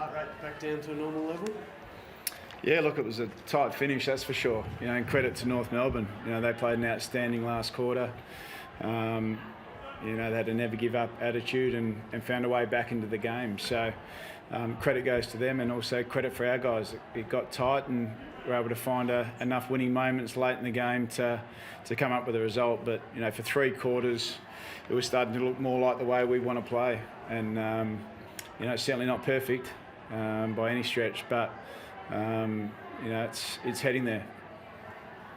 heart rate back down to a normal level? Yeah, look, it was a tight finish, that's for sure. And credit to North Melbourne. They played an outstanding last quarter. They had a never give up attitude and found a way back into the game. So credit goes to them, and also credit for our guys. It got tight and we were able to find enough winning moments late in the game to come up with a result. But for 3 quarters, it was starting to look more like the way we want to play. And it's certainly not perfect by any stretch, but it's heading there.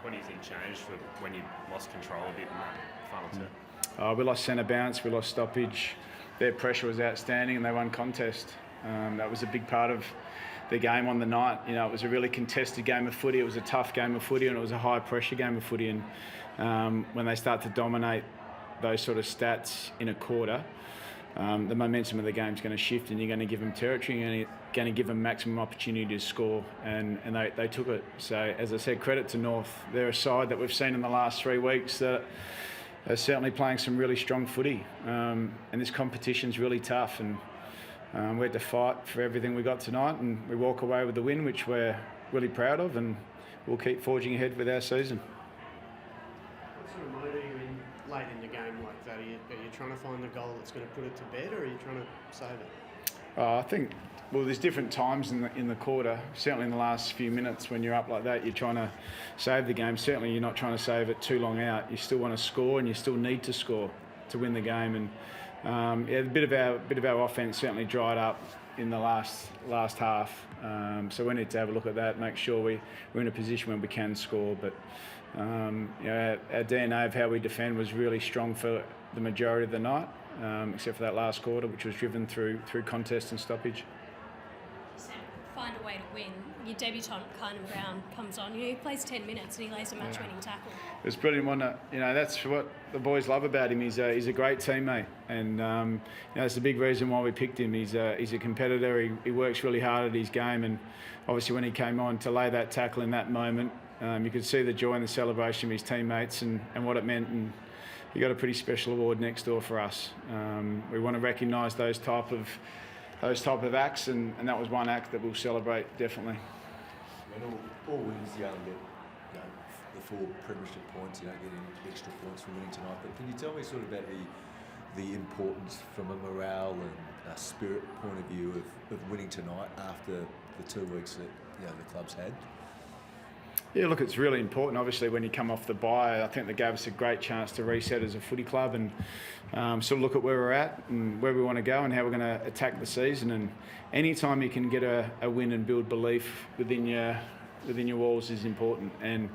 What do you think changed for when you lost control a bit in that final term? We lost centre bounce, we lost stoppage. Their pressure was outstanding and they won contest. That was a big part of the game on the night. It was a really contested game of footy. It was a tough game of footy and it was a high pressure game of footy. And when they start to dominate those sort of stats in a quarter, the momentum of the game is going to shift and you're going to give them territory and you're going to give them maximum opportunity to score, and they took it. So as I said, credit to North. They're a side that we've seen in the last 3 weeks that are certainly playing some really strong footy, and this competition's really tough, and we had to fight for everything we got tonight, and we walk away with the win, which we're really proud of, and we'll keep forging ahead with our season. What sort of mode are you in late in the game like that? Are you trying to find the goal that's going to put it to bed, or are you trying to save it? I think, there's different times in the quarter. Certainly in the last few minutes when you're up like that, you're trying to save the game. Certainly you're not trying to save it too long out. You still want to score and you still need to score to win the game. And a bit of our offence certainly dried up in the last half. So we need to have a look at that, make sure we're in a position where we can score. But our DNA of how we defend was really strong for the majority of the night, except for that last quarter, which was driven through contest and stoppage. Find a way to win. Your debutant, Kynan Brown, comes on. He plays 10 minutes and he lays a match-winning tackle. It was brilliant, wasn't it? That's what the boys love about him. He's a great teammate, and that's the big reason why we picked him. He's a competitor. He works really hard at his game, and obviously when he came on to lay that tackle in that moment, you could see the joy and the celebration of his teammates and what it meant. And he got a pretty special award next door for us. We want to recognise those type of acts, and that was one act that we'll celebrate definitely. All wins, you only get the 4 premiership points. You don't get any extra points for winning tonight. But can you tell me sort of about the importance from a morale and a spirit point of view of winning tonight after the 2 weeks that the club's had? Yeah, look, it's really important. Obviously, when you come off the bye, I think they gave us a great chance to reset as a footy club and sort of look at where we're at and where we want to go and how we're going to attack the season. And any time you can get a win and build belief within your walls is important. And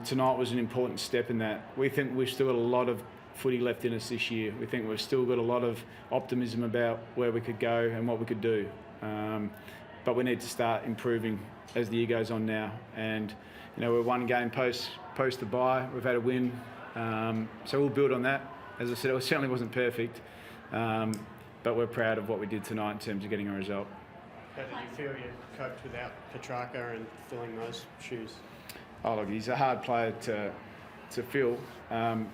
tonight was an important step in that. We think we've still got a lot of footy left in us this year. We think we've still got a lot of optimism about where we could go and what we could do. But we need to start improving as the year goes on now. And we're 1 game post the bye. We've had a win, so we'll build on that. As I said, it certainly wasn't perfect, but we're proud of what we did tonight in terms of getting a result. How did you feel you coped without Petrarca and filling those shoes? Oh, look, he's a hard player to fill,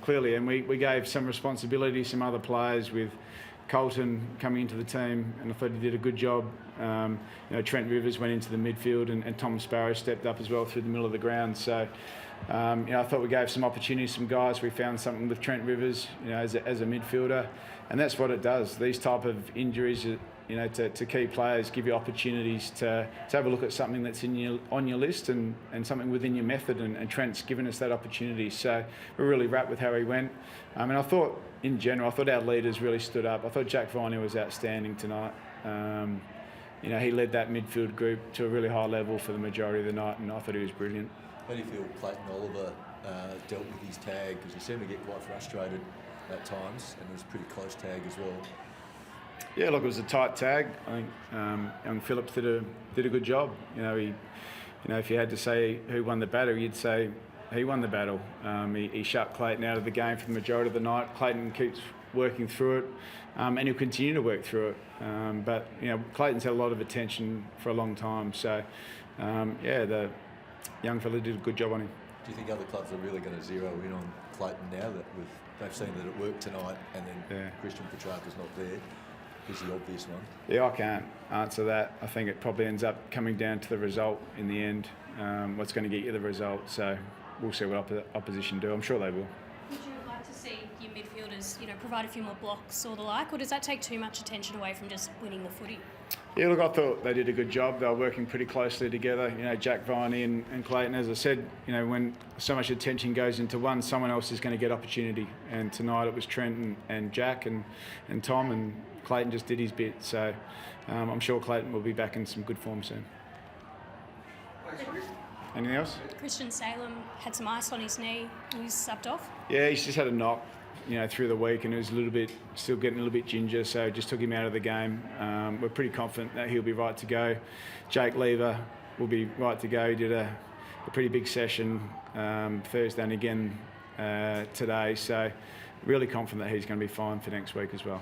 clearly, and we gave some responsibility to some other players with Colton coming into the team, and I thought he did a good job. Trent Rivers went into the midfield, and Tom Sparrow stepped up as well through the middle of the ground. So, I thought we gave some opportunity to some guys. We found something with Trent Rivers, as a midfielder, and that's what it does. These type of injuries, to key players, give you opportunities to have a look at something that's on your list and something within your method. And Trent's given us that opportunity. So we're really wrapped with how he went. And I thought, in general, our leaders really stood up. I thought Jack Viney was outstanding tonight. He led that midfield group to a really high level for the majority of the night, and I thought he was brilliant. How do you feel Clayton Oliver dealt with his tag? Because he seemed to get quite frustrated at times, and it was a pretty close tag as well. Yeah, look, it was a tight tag. I think young Phillips did a good job. If you had to say who won the battle, you'd say he won the battle. He shut Clayton out of the game for the majority of the night. Clayton keeps working through it, and he'll continue to work through it. But Clayton's had a lot of attention for a long time. So, the young fella did a good job on him. Do you think other clubs are really going to zero in on Clayton now that they've seen that it worked tonight, and then Christian Petrarca's not there? is the obvious one. Yeah, I can't answer that. I think it probably ends up coming down to the result in the end. What's going to get you the result? So we'll see what opposition do. I'm sure they will. Would you like to see your midfielders, provide a few more blocks or the like, or does that take too much attention away from just winning the footy? Yeah, look, I thought they did a good job. They were working pretty closely together. Jack Viney and Clayton, as I said, when so much attention goes into one, someone else is going to get opportunity. And tonight it was Trent and Jack and Tom, and Clayton just did his bit. So I'm sure Clayton will be back in some good form soon. Anything else? Christian Salem had some ice on his knee. He was subbed off. Yeah, he's just had a knock, through the week, and it was still getting a little bit ginger, so just took him out of the game. We're pretty confident that he'll be right to go. Jake Lever will be right to go. He did a pretty big session Thursday and again today, so really confident that he's going to be fine for next week as well.